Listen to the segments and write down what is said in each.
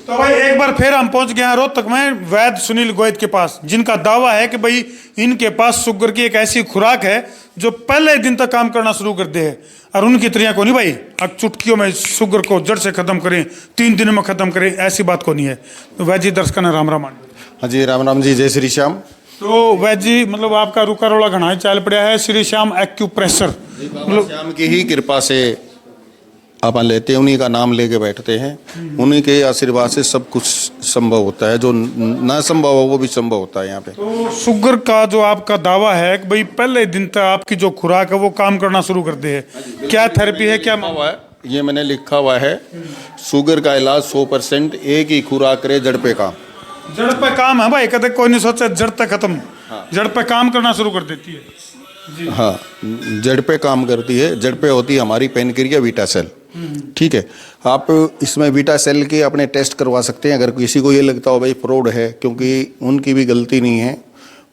तो भाई एक बार फिर हम पहुंच गए हैं रोहतक में वैद्य सुनील गोयत के पास, जिनका दावा है कि भाई इनके पास शुगर की एक ऐसी खुराक है जो पहले दिन तक काम करना शुरू कर दे है। और उनकी तरह को नहीं भाई अब चुटकियों में शुगर को जड़ से खत्म करें, 3 दिनों में खत्म करें, ऐसी बात को नहीं है। तो वैद्य जी दर्शकों ने राम राम। हाँ जी, राम राम जी, जय श्री श्याम। तो वैद्य जी मतलब आपका रुका रोड़ा घना चाल पड़ा है, श्री श्याम एक्यूप्रेशर मतलब श्याम की ही कृपा से अपन लेते हैं, उन्हीं का नाम लेके बैठते हैं, उन्हीं के आशीर्वाद से सब कुछ संभव होता है, जो ना संभव हो वो भी संभव होता है यहाँ पे। तो शुगर का जो आपका दावा है कि भाई पहले दिन तक आपकी जो खुराक है वो काम करना शुरू कर दे है, क्या थेरेपी है, क्या हुआ है ये मैंने लिखा हुआ है, शुगर का इलाज 100% एक ही खुराक करे, जड़ पे काम। जड़ पे काम है भाई, कदे कोई नहीं सोचा जड़ तक खत्म। हाँ। जड़ पे काम करना शुरू कर देती है जी। हाँ, जड़ पे काम करती है। जड़ पे होती है हमारी पेनक्रिया बीटा सेल। ठीक है, आप इसमें बीटा सेल के अपने टेस्ट करवा सकते हैं अगर किसी को ये लगता हो भाई फ्रॉड है, क्योंकि उनकी भी गलती नहीं है।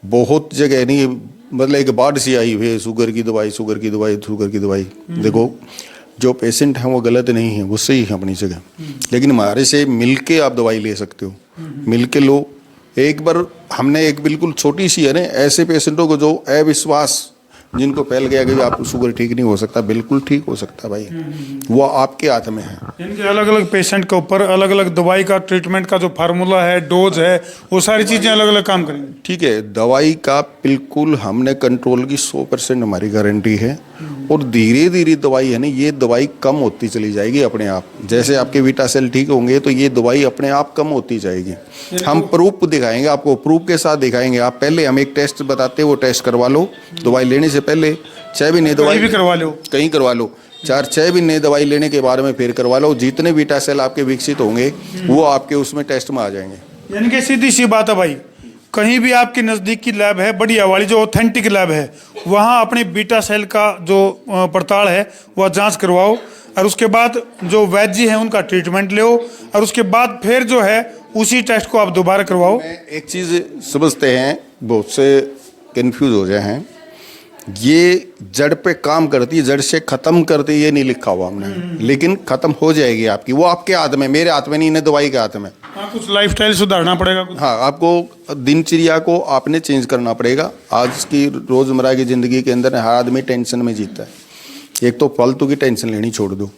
बहुत जगह नहीं, मतलब एक बाढ़ सी आई हुई है, शुगर की दवाई, शुगर की दवाई, शुगर की दवाई। देखो जो पेशेंट हैं वो गलत नहीं है, वो सही है अपनी जगह, लेकिन हमारे से मिलके आप दवाई ले सकते हो, मिलके लो। एक बार हमने एक बिल्कुल छोटी सी है ना, ऐसे पेशेंटों को जो अविश्वास जिनको फैल गया कि आपको शुगर ठीक नहीं हो सकता, बिल्कुल ठीक हो सकता भाई, वो आपके हाथ में है। इनके अलग अलग पेशेंट के ऊपर अलग अलग दवाई का ट्रीटमेंट का जो फार्मूला है, डोज है, वो सारी चीजें अलग अलग काम करेंगी। ठीक है, दवाई का बिल्कुल हमने कंट्रोल की 100% हमारी गारंटी है। और धीरे धीरे दवाई है ना, ये दवाई कम होती चली जाएगी अपने आप। जैसे आपके बीटा सेल ठीक होंगे तो ये दवाई अपने आप कम होती जाएगी। हम प्रूफ दिखाएंगे आपको, प्रूफ के साथ दिखाएंगे। आप पहले हम एक टेस्ट बताते हैं, वो टेस्ट करवा लो दवाई लेने से पहले। 6 महीने दवाई भी करवा लो, कहीं करवा लो, 4-6 महीने दवाई लेने के बाद में फिर करवा लो। जितने बीटा सेल आपके विकसित होंगे वो आपके उसमें टेस्ट में आ जाएंगे। यानी कि सीधी सी बात है भाई, कहीं भी आपकी नज़दीक की लैब है, बढ़िया वाली जो ऑथेंटिक लैब है, वहाँ अपने बीटा सेल का जो पड़ताल है वह जांच करवाओ, और उसके बाद जो वैद्य जी हैं उनका ट्रीटमेंट लो, और उसके बाद फिर जो है उसी टेस्ट को आप दोबारा करवाओ। एक चीज़ समझते हैं, बहुत से कंफ्यूज हो जाए हैं, ये जड़ पे काम करती है, जड़ से खत्म करती है, ये नहीं लिखा हुआ हमने, लेकिन खत्म हो जाएगी आपकी। वो आपके हाथ में, मेरे हाथ में नहीं, इन्हें दवाई के हाथ में। हाँ, कुछ लाइफस्टाइल सुधारना पड़ेगा कुछ। हाँ, आपको दिनचर्या को आपने चेंज करना पड़ेगा। आज की रोजमर्रा की जिंदगी के अंदर हर आदमी टेंशन में जीता है। एक तो फालतू की टेंशन लेनी छोड़ दो,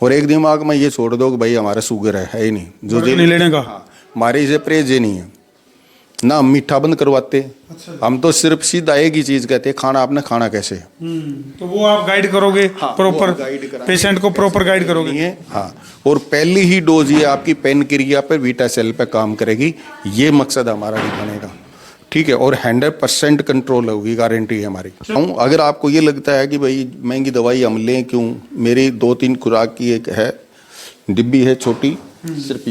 और एक दिमाग में ये छोड़ दो कि भाई हमारा शुगर है ही नहीं, जो नहीं लेने का। हाँ, हमारे इसे परहेज ही नहीं है ना, हम मीठा बंद करवाते। अच्छा। हम तो सिर्फ सीधा एक ही चीज कहते हैं, खाना आपने खाना कैसे है। तो वो आप गाइड करोगे। हाँ, प्रॉपर पेशेंट को प्रॉपर गाइड करोगे। हाँ, और पहली ही डोज ये आपकी पेनक्रिया पे बीटा सेल पे काम करेगी, ये मकसद हमारा दिखाने का। ठीक है, और 100% कंट्रोल होगी, गारंटी है हमारी। अगर आपको ये लगता है कि भाई महंगी दवाई हम लें क्यों, मेरी 2-3 खुराक की एक है डिब्बी है छोटी, सिर्फ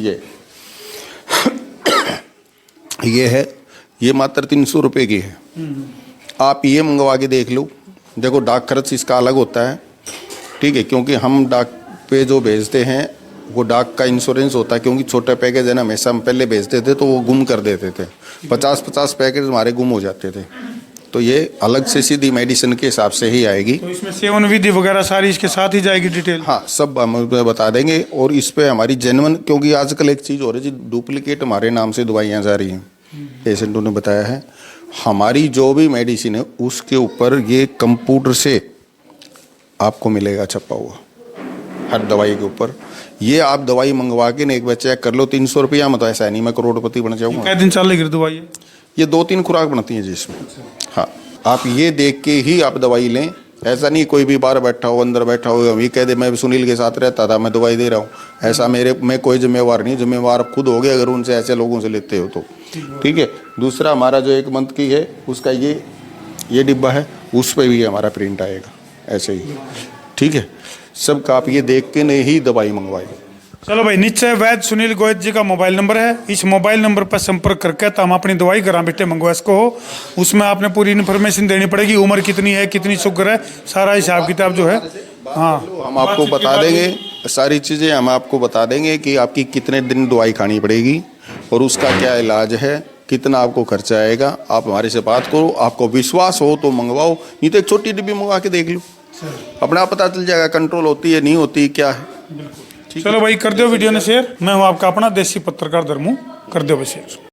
ये है, ये मात्र 300 रुपये की है। आप ये मंगवा के देख लो। देखो डाक खर्च इसका अलग होता है, ठीक है, क्योंकि हम डाक पे जो भेजते हैं वो डाक का इंश्योरेंस होता है, क्योंकि छोटे पैकेज है ना, हमेशा हम पहले भेजते थे तो वो गुम कर देते थे, 50-50 पैकेज हमारे गुम हो जाते थे। तो ये अलग से सीधी मेडिसिन के हिसाब से ही आएगी। तो इसमें सेवन विधि वगैरह सारी इसके साथ ही जाएगी डिटेल। हाँ, सब हम बता देंगे। और इस पे हमारी जेन्युइन, क्योंकि आजकल एक चीज़ हो रही है, डुप्लीकेट हमारे नाम से दवाइयाँ जा रही हैं, पेशेंटों ने बताया है। हमारी जो भी मेडिसिन है उसके ऊपर ये कंप्यूटर से आपको मिलेगा छपा हुआ, हर दवाई के ऊपर। ये आप दवाई मंगवा के एक बार चेक कर लो, 300 रुपया में तो ऐसा नहीं मैं करोड़पति बन जाऊँगा। कितने दिन चलेगी दवाई? ये 2-3 खुराक बनती है जिसमें। हाँ, आप ये देख के ही आप दवाई लें। ऐसा नहीं कोई भी बाहर बैठा हो, अंदर बैठा हो, अभी कह दे मैं सुनील के साथ रहता था, मैं दवाई दे रहा हूँ, ऐसा मैं कोई जिम्मेवार नहीं। जिम्मेवार खुद हो गए अगर उनसे ऐसे लोगों से लेते हो तो। ठीक है, दूसरा हमारा जो 1 मंथ की है उसका ये डिब्बा है, उस पर भी हमारा प्रिंट आएगा ऐसे ही। ठीक है, सबका आप ये देख के नहीं ही दवाई मंगवाई। चलो भाई, नीचे वैद्य सुनील गोयत जी का मोबाइल नंबर है, इस मोबाइल नंबर पर संपर्क करके तो हम अपनी दवाई घर बैठे मंगवा सको हो। उसमें आपने पूरी इन्फॉर्मेशन देनी पड़ेगी, उम्र कितनी है, कितनी शुगर है, सारा हिसाब किताब जो है। हाँ, हम आपको बता देंगे सारी चीज़ें, हम आपको बता देंगे कि आपकी कितने दिन दवाई खानी पड़ेगी और उसका क्या इलाज है, कितना आपको खर्चा आएगा। आप हमारे से बात करो, आपको विश्वास हो तो मंगवाओ, नहीं तो एक छोटी डिब्बी मंगवा के देख लो, अपना पता चल जाएगा कंट्रोल होती है नहीं होती क्या है। चलो भाई कर दो वीडियो ने शेयर। मैं हूँ आपका अपना देसी पत्रकार धर्मू, कर दो भाई शेयर।